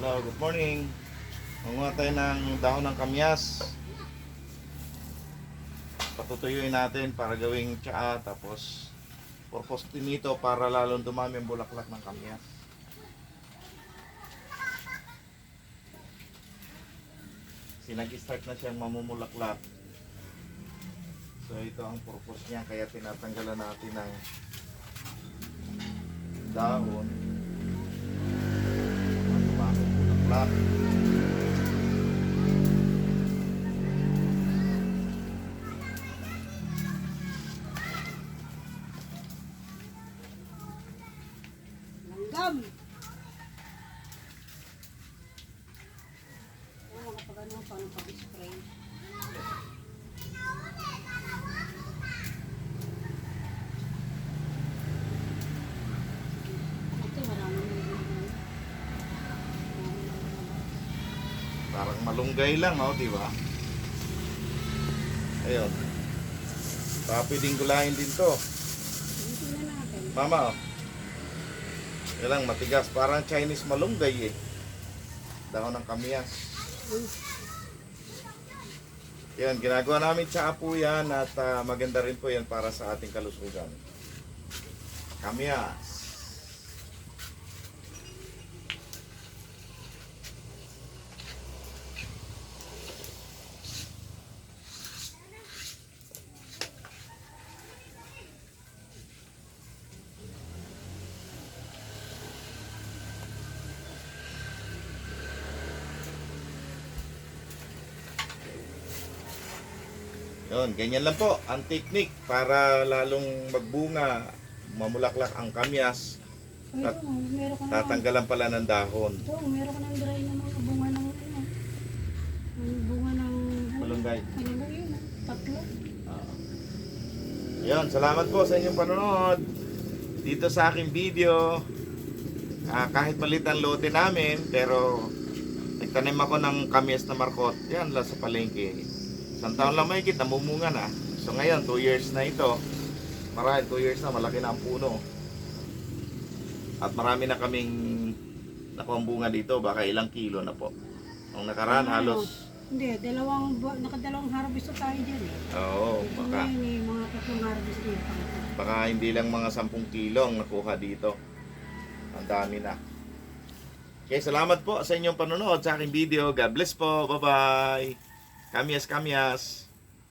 Hello, good morning. Manguha tayo ng dahon ng kamyas. Patutuyuin natin para gawing tsaa. Tapos purpose din nito para lalong dumami ang bulaklak ng kamyas. Kasi nag-start na siyang mamumulaklak. So ito ang purpose niya, kaya tinatanggalan natin ng dahon. Dumami ang bulaklak. Langgam! Ano kapag ano, paano pag-spray? Ito, maraming Parang malunggay lang, oh, di ba? Ayun. Baka pwedeng gulayin din to. tingnan natin. Mama, oh. Yan lang, matigas. Parang Chinese malunggay eh. Dahon ng kamyas. Yan, ginagawa namin tsaa po yan at maganda rin po yan para sa ating kalusugan. Kamyas. Yun, ganyan lang po ang technique para lalong magbunga, mamulaklak ang kamyas. Ay, ito, meron ka na. Tatanggalan pala ng dahon. Ito, meron ka ng dry na mga bunga ng ano. Ang bunga ng Malunggay. malunggay yun. Tatlo. Yun, salamat po sa inyong panonood dito sa aking video. Kahit maliit ang lote namin, pero nagtanim ako ng kamyas na markot. Yan lang sa palengke. Isang taon lang mahigit, namumunga na. So ngayon, 2 years na ito. Marahil 2 years na, malaki na ang puno. At marami na kaming nakuha bunga dito, baka ilang kilo na po. Nung nakaraan, halos. Hindi, nakadalawang harvest na tayo dyan eh. Oo, Ito baka. ngayon eh, mga tatlong harvest din. Baka hindi lang mga 10 kilo ang nakuha dito. Ang dami na. Okay, salamat po sa inyong panonood sa aking video. God bless po. Bye-bye. Kamyas, kamyas.